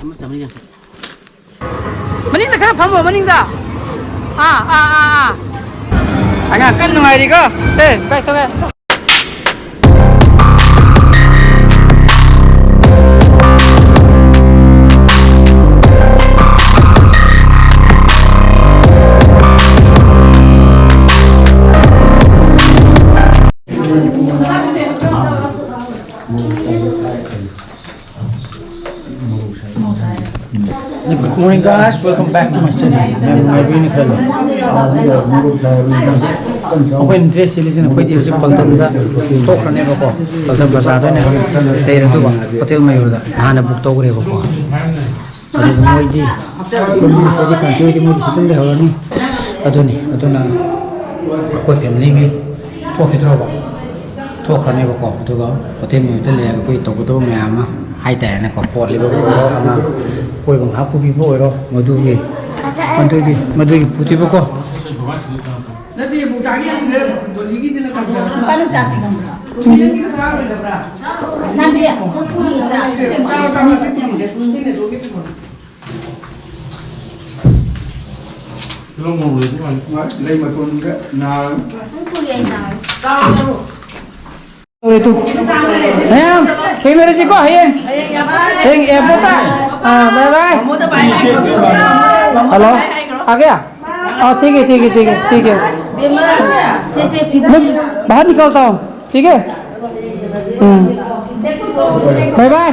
Maning nak faham maning dah. Agak kan nungai di ko. Baik tu kan. Good morning guys, welcome back to my channel. मैं भी निकल अखोई dress selection अखोई दी हजिक पलटन दा तो खने बको पलटन प्रसाद ने तेरे तो होटल मयूर दा हाना बुक तो करे बको अदु मोई दी कोनी सोदी कंट्री दी मोदी सितन दे होनी अदुना अखोई फैमिली गे तो खित्रो बको तो खने बको तो होटल में तो ले कोई तो तो ma'am hai tệ này có bọt liver là coi bằng hấp cũng bị vội rồi mà đuôi phụ tiếp có nó đi phụ trái cái gì đấy tôi lý cái tên là cái nó ra chỉ cần năm đi Lo mau beli tuan. Lai mà con cái nào. Rồi tu, thấy không? Khi mà đi có hiền em bố ta, bye bye. Hello, kìa? ठीक है. बाहर निकलता हूँ, ठीक है? Bye bye.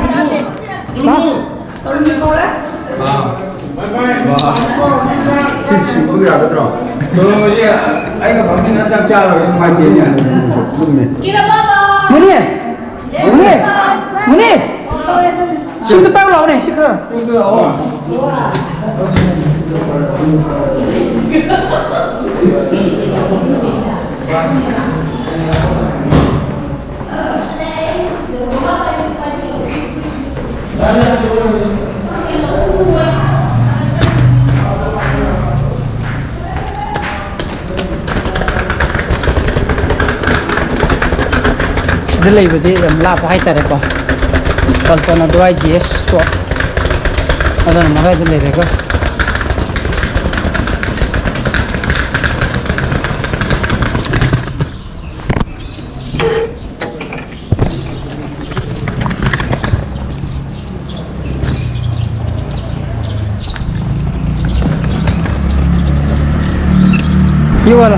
Anh có phóng tin nó chăm cha rồi, ngoài tiền nhỉ? Muniz, xin cái bao lẩu này, xin cơ. Sida leibadi lap hai tare ko paltona dwai GS store adana magai de lere ko ये वाला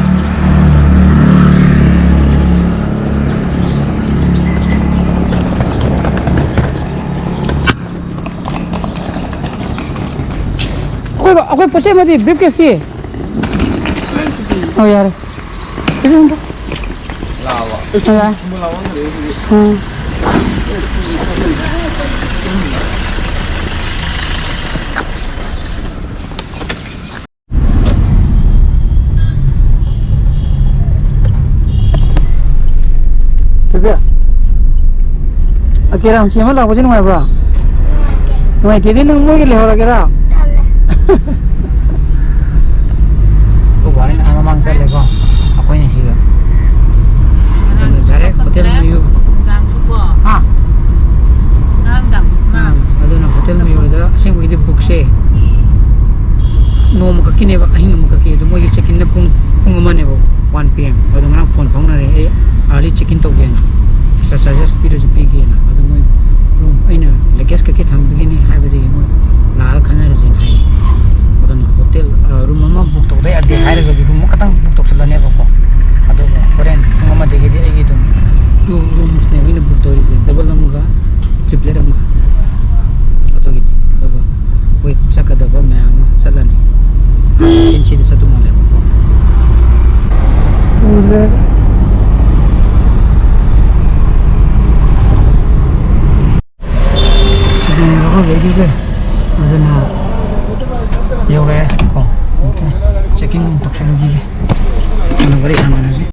कोई पूछे मत brief case थी ओ यार किधर हूँ लावा यार kira siapa lah macam mana bro? Mai jadi nung mau gile orang kira. Kau balik nak ama mangsa lego. Aku ini sih kan. Direct hotel Mayu. Gang suku. Ah. Gang. Aduh na hotel Mayu ada. Asyik mau book se. No muka kini ba, ahin muka kini. Tu mau check in na pung mana ba? 1 PM. Aduh mana phone phone na re. Ali check in to gaya. Extra charges piro je pay gaya na. Aduh mau room aina luggage ka tham begini hai bade mau la khana rajin hai. Hotel room mama book to dai ade hai ga room katang book to salane ba ko ado korean mama de ge ai ge two rooms ne win book to rise double room ga triple room ga ado ge wait chaka da ba ma salane chinchi de satu male ba ko sidin ro ge ge adana yêu re ko checking untuk solusi mana bari sana sih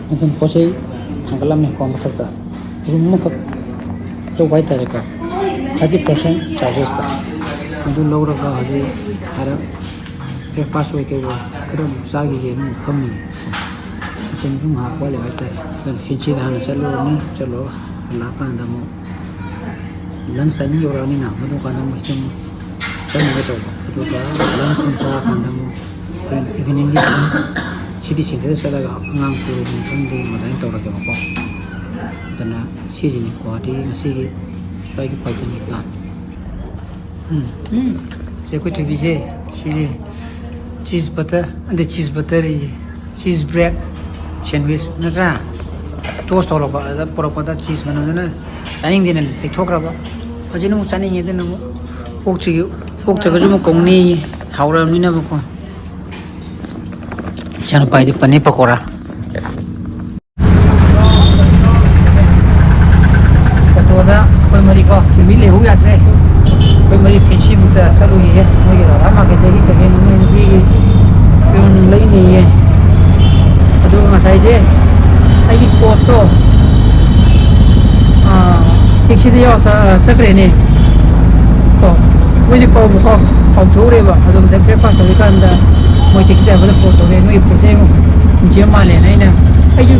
mungkin posisi tanggalam ya ko motor ka rumah ka to white tare ka 30% charges ta itu low ra ka haji harap breakfast we ke ko karo sagi ge no kami ꯃꯇꯝ ꯁꯨꯝ ꯍꯥꯞꯄ ꯂꯩꯕ ꯍꯥꯏꯇꯥꯔꯦ ꯑꯗꯨꯅ ꯐꯤꯟꯁꯤꯗ ꯍꯥꯟꯅ ꯆꯠꯂꯨꯔꯅꯤ ꯆꯠꯂꯨꯔꯒ ꯍꯜꯂꯛꯑꯀꯥꯟꯗ ꯑꯃꯨꯛ ꯂꯟꯁ timing ꯌꯧꯔꯛꯑꯅꯤꯅ ꯃꯗꯨ ꯀꯥꯟꯗ ꯑꯃꯨꯛ ꯁꯨꯝ ꯆꯪꯉꯒ ꯇꯧꯕ ꯑꯗꯨꯒ ꯂꯟꯁ ꯁꯨꯝ ꯆꯥꯔꯀꯥꯟꯗ ꯑꯃꯨꯛ ꯍꯣꯔꯦꯟ ꯏꯚꯤꯅꯤꯡꯒꯤ ꯁꯤꯇꯤ ꯁꯦꯟꯇꯔꯗ ꯆꯠꯂꯒ ꯑꯉꯥꯡ ꯄꯨꯔꯨꯕꯅꯤ ꯈꯪꯗꯦ ꯑꯗꯨꯃꯥꯏꯅ ꯇꯧꯔꯒꯦꯕꯀꯣ ꯑꯗꯨꯅ ꯁꯤꯁꯤꯅꯤ ꯒꯨꯋꯥꯍꯥꯇꯤ ꯉꯁꯤꯒꯤ ꯁ꯭ꯋꯥꯏꯒꯤ ꯄꯥꯏꯕꯅꯤ ꯄ꯭ꯂꯥꯟ ꯁꯤ ꯑꯩꯈꯣꯏ ꯊꯣꯏꯕꯤꯁꯦ ꯁꯤꯁꯦ cheese butter and the cheese butter cheese bread sandwich natra toast all of the proper cheese manana chaning din le thokraba ajinu mu chaning eden mu pok thagaju mu kongni hawra mina ba ko chan pai di pani pakora katoda koi mari ko chimi le hu ya tre koi mari finshi mu ta salu ye mo ye ra ma ke degi ke nu ni bi fion lai ni ye adu ngasai je ai ko to taxi de yo sakre ne to wili ko ko au thore ba adu se breakfast ri kan da moi taxi da ba photo ne noi pro se mo je ma le nai na ai ju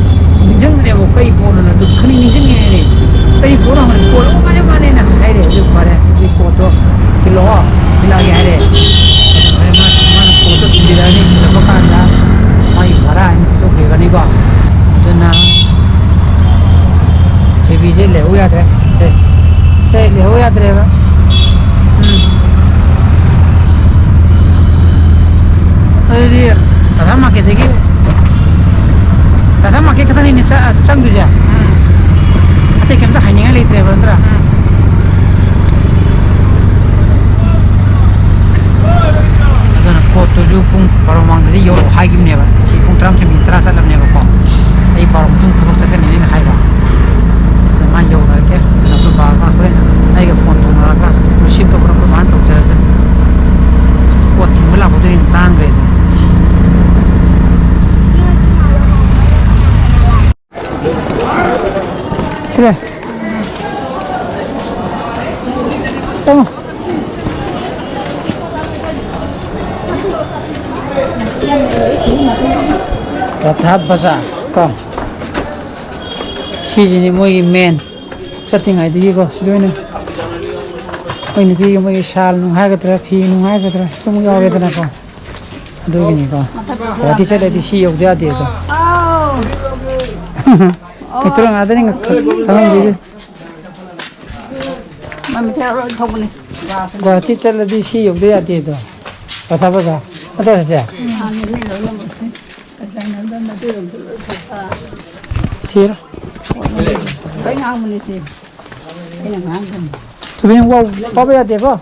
jing ne mo kai po na du khani ni jing ne kai po na ko ma ne na hai re ju pare ji photo kilo kila ya re ma photo kila ni ko ka na mai bara ni to ke ga ni ko na TV je le ho ya de se le ho ya de ba ai di ta ma ke de ki ta ma ke ka ni ni chang du ja ate kem ta hai ni le tre ba ndra dan ko to ju pung paromang de yo hai gim ne ba si pung tram se mi tra sa lam ne ba ko ai parom tung thak sa ka ni ni hai ba da ma yo na ke na to ba ka hore ai ga phone to na ka receive to ko man to chara sa ko tin bala ko de tang re Sila. Sama. Ratha Bazaar ko. Sijini moi men setting ai di ko sidoina. Oi ni bi moi sal nu ha ga tra phi nu ha ga tra tum yo ga tra ko. Do ni ko. Rati chale di si yo dia de to. Petro ngada ni ngam ji. Mami theo rồi không này. Guwahati chale di si yo dia de to. Ratha Bazaar. Ata se. Tira. Phải ngon mình thì. Cái này ngon không? Tu vem wow, pa ba de ba.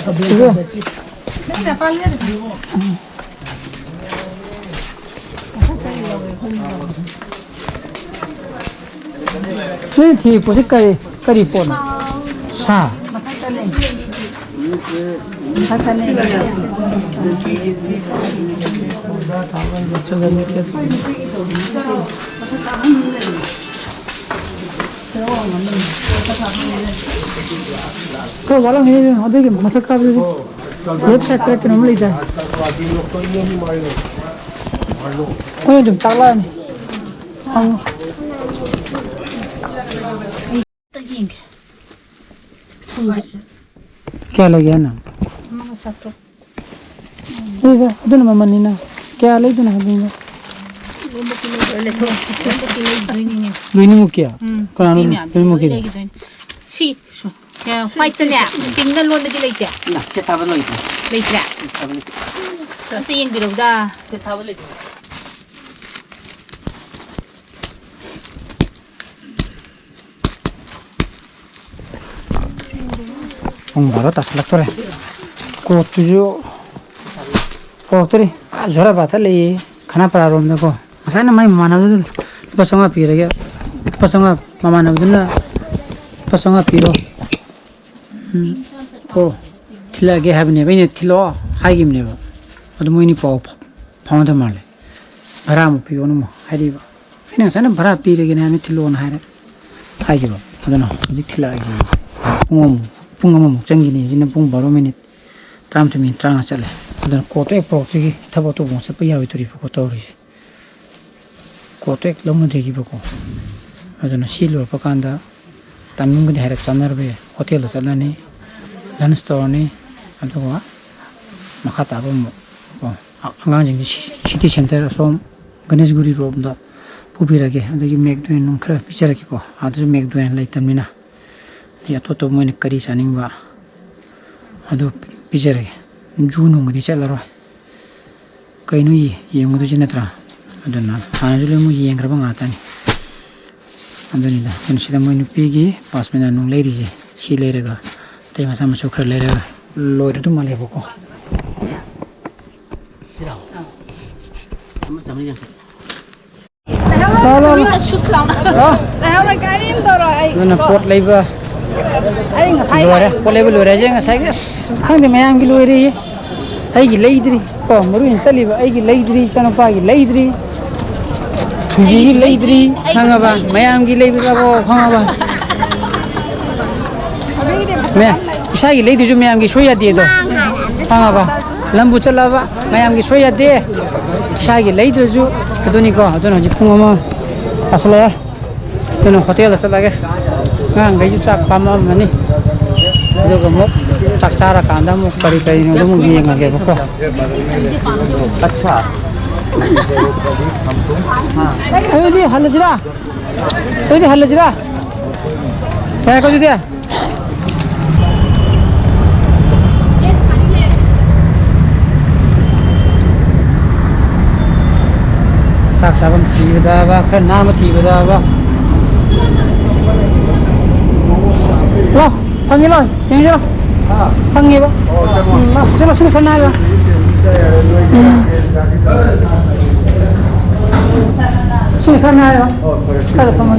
Tu vem. Cái này phải lên. Ni thi po se kari pon. Sa. Kau walang ini ada ke mata kabel website kerja ke nomor itu. Oh ini jam taklah ni. क्या लग गया ना अदुन ममनिना क्या लग ना हबीना लुनी मुकिया कानु लुनी मुकिया Si, ya, white na. Tingnan lo na di late. ना से थाबन लग Late. Ito yung bilog da. से थाबन लग बारो तसलक तो रे को तुझो पोतरी झोरा बात ले खाना परा रोम देखो असा ना मैं मानव पसंगा पी रहे पसंगा मानव ना पसंगा पीरो को थिला गे हाबने बेने थिलो हागिम ने अदु मोइनी पाव फाउंड माले भरा मु पियो न म हादिबा हैन सना भरा पी रगे ने हामी थिलो न हारे हागिबा अदना दि थिला गे pung amam changi ni jina pung 12 minute tram to min tranga chale adan ko to ek pro chi thabo to bon se pa yawi turi ko to ri कोट एक लौन देगी सील कांदा तमिंग है चनरबे होटेल चलनी लंच तौरनी मखा ताब आगाम city centre Assam Ganeshguri road पुबीरगे मेकडुन खर पीचरको मेकडुन लेटमना अतोप मैं करी चाहब पीचरगे जू नूंगी चलर कईनो येंगुदुजी नत्र हानाजु लोग येंग्रब ngaतनी अदुनिदा मैं नुपीगी पासमेना नूं लेरीजे सी लेरगा तै मसा मसु खर लेरगा लोइरदु मालेबको पोट लेबा लोरे खादे मैम की लोरे अगी लेद्री को मरु चलीब अगी लेद्री चनपागी लेद्री थुगी लेद्री खाबा मैम की लेबो खाबा मैं इसा की लेदु मैम की सोया दे दो खाबा लंबू चलाबा मैम की सोया दे इसा की लेद्रजु अदुनिको अदुन हजि पुंग अमा असला अदुन hotel चलागे ngang gay chak pama mani aduga mo chak chara kanda mo kari kari no mo gieng age ko acha oi di halajra kya ko dia chak sabam chi bada ba khan naam thi bada ba lo panggil lo yang itu panggil ba masih masih kenal ba sini kenal ba kalau kamu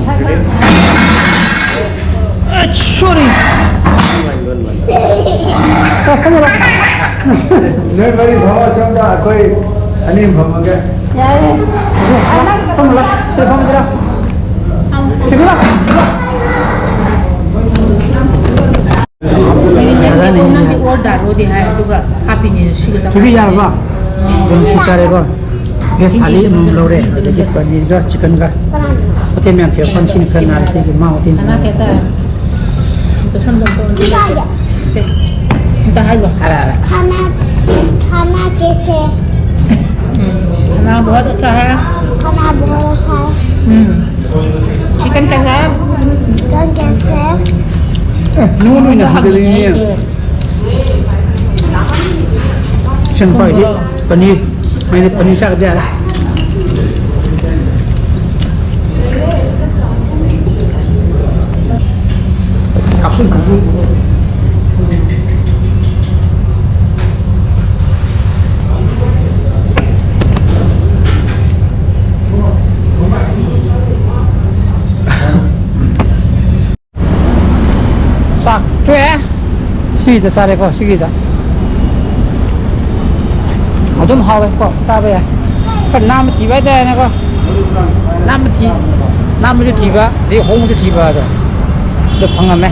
sorry kamu ba नहीं मेरी भावा समझा कोई अनिम भावा के kamu lah saya kamu jera ठीक है ठीक यार बा शिकारेको बेस थाली लौरे पनीर का चिकन का होटेल में थे फंक्शन करना से कि मां होटेल खाना कैसा है तो सुन लो तो हाय लो खाना कैसे खाना बहुत अच्छा है खाना बहुत अच्छा है चिकन कैसा है चिकन कैसे है नून ना हगलिए चंपाई पनीर मैंने पनीर चाक दिया kapsul sak cuy sih dah sare kok sih dah adum hawe kok tahu ya kan nama tiba dah ni kok nama tu tiba dia hong tu tiba dah dah panggam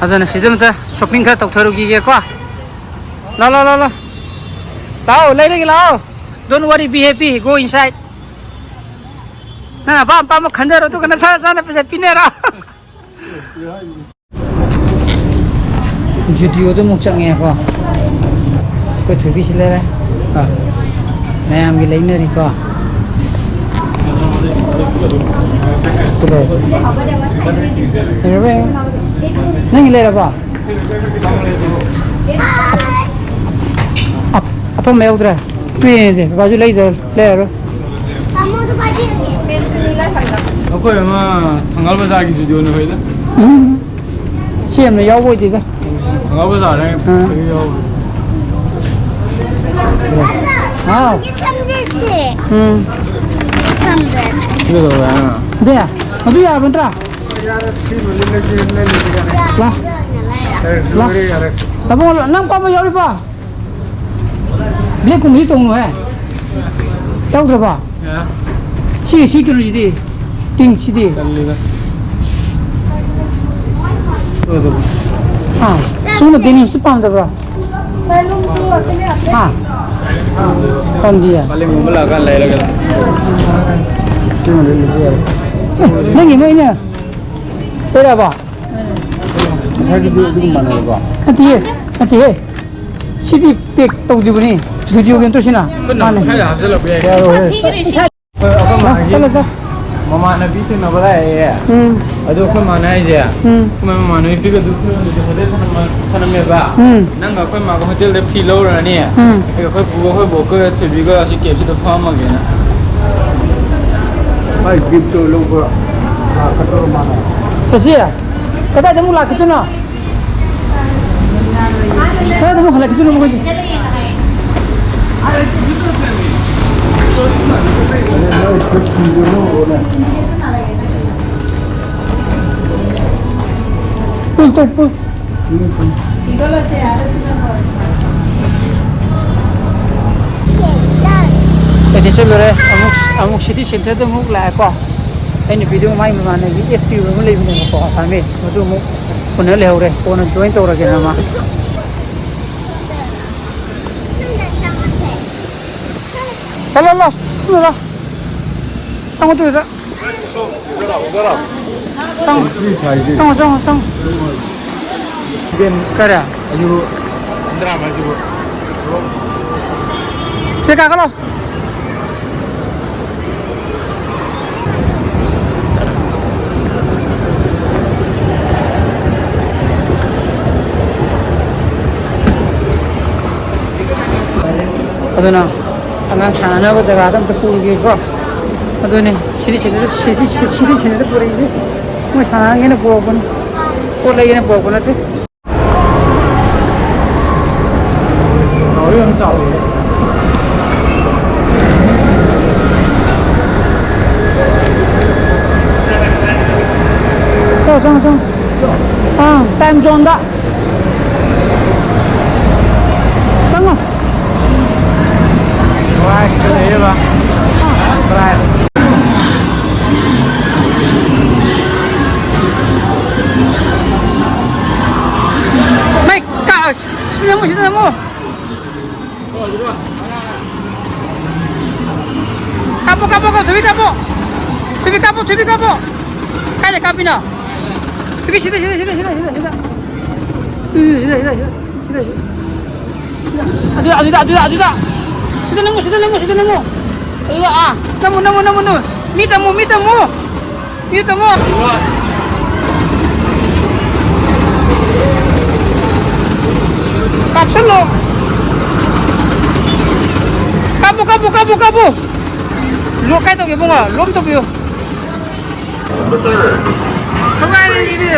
ada nasi tu macam shopping kat tak teruk gigi kok la tahu lagi lau don't worry be happy go inside nah apa mau khandar tu kena sana pasal pinera जुदियो तो मुक चंगे को कोई थुबी सिले रे मैं आम गिले नरी को सुबह नहीं गिले रे बा apa मैं उधर नहीं दे बाजू ले इधर ले रो kamu tu pagi aku yang tanggal besar gitu jual nih itu xem này yêu vui gì cơ tanggal besar nih à itu tuh ya đây à ở đây à bên tra là bao năm qua mới yêu đi ba biết cùng ý tung rồi đâu rồi ba xí cái gì đi tinh xí đi हाँ सुनो दिन से पाँच दबरा हाँ कौन दिया Paling mau kan lagi lagi. नहीं नहीं ना तेरा बा 자기 누구 만나는 거? अति है सीधी पेक तो जीवनी वीडियो गेम तो सीना Mana? Saya hasil lebih. चलो चलो Mama nabi tu nak berai ya. Aduh aku mana aja. Aku memang mana itu kan dulu tu hotel sana meba. Nang aku memang hotel de pillow lah ni. Aku buat buka TV ko asyik kepsi tu farm lagi na. Baik gitu lu ke kantor mana? कैसी है कदा जमू ला कितना कदा जमू हला कितना मुझे पुल तो पुल Jadi seluruh amuk city center tu muk lah apa? Ini video mai mana ni SP rumah lagi ni apa? Sampai itu muk punya lehore, punya join tu orang kena mah. Kalau lah, cuma lah. Sama tu je. Sama. Kerja. Aju drama aju. Cakap kalau. Aduna, angang chana ba jaga adam to purgi ko. Adune, shiri to puri ji. Mo chana ngene pokon. Ko lagi ne pokon ate. Tahu yang tahu. Jom. Time zone dah. Jangan. Wah, kena ya bah. Berat. Mike, kaos. Sini nemu. Kapo. Tubi kapo. Kaya kapina. Tubi sini. Ada. Sini nemu. Iya nemu. Mitamu. Kapsul lo. Kapu. Lo kayak tu ke bunga, lom tu biu. Tunggu ni.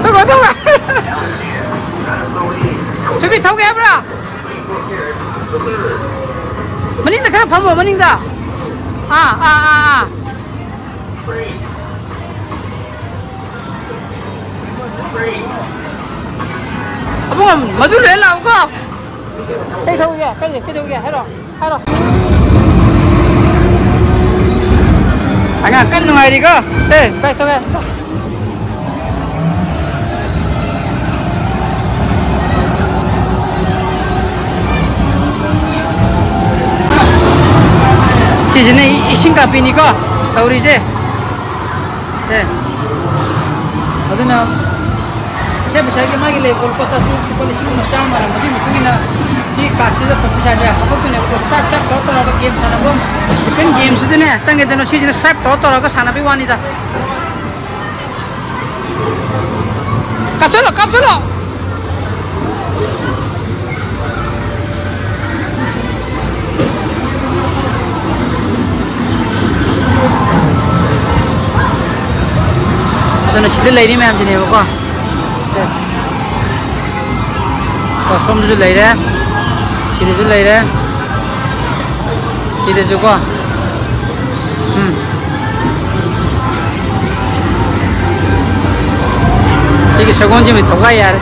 Tunggu. Cubi tahu ke apa? Mending tak kena paham, mending tak. Apa kan? Maju lelah kau. Cái thôi kìa, hết rồi. Anh à, cắt ngoài đi cơ. Đây, thôi kìa. Sini isin kapi ni kau, tahu je. Deh. Aduh na. Saya besar ke magi le Kolkata tu polisi macam mana mungkin na di kaca tu pesisir dia. Apa tu ni? Swap total ada game sana bom. Kan game itu ni, sangat tu nasi jenis swap total ada sana piwani dah. Kapsul. Aduh nasi tu lagi ni macam ni apa? Som tu lagi dah, sini tu lagi dah, sini juga. Sini segon je minta kau yar.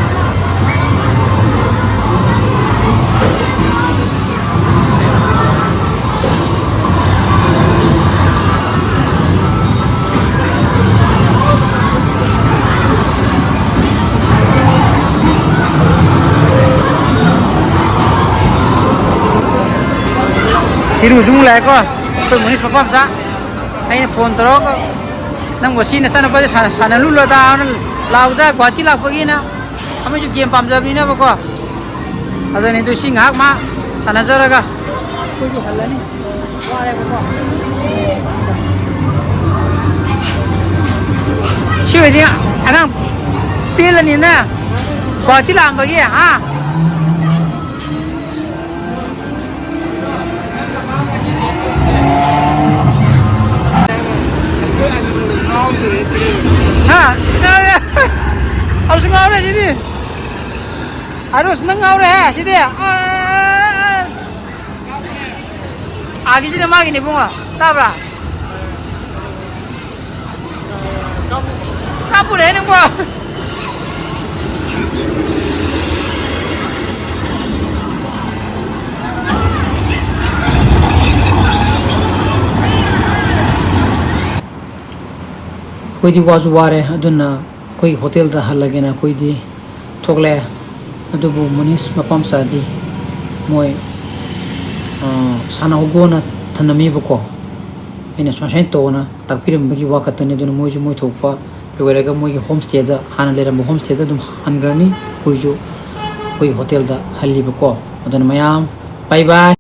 siru sung lai ko ko muni papam sa ai phone tro ko nang bo sin sa na pa sa na lu lo da lau da gwati la pagi na ami ju game pam ja bi na ba ko ada ni tu sing hak ma sana jara ga ko ju halani wa re ba ko siwe dia anang pil ni na gwati la ba ye ha ha harus ngau deh sini harus ngau deh sini agi sini mah gini bunga sabra kabur deh nih gua कोई दी वाजु वारे अदुना कोई hotel दा हलगे ना कोई दी थोगले अदुबु मुनिस मपम सादी मोय साना उगोना थनमी बको इन स्मशान तोना तकपिरम बगी वाकतने दुन मोय जु मोय थोपा लोगरेगा मोय होम स्टे दा हाना लेरा होम स्टे दा दुम हनग्रानी कोई जो कोई होटल दा हल्ली बको अदुन मयाम बाय बाय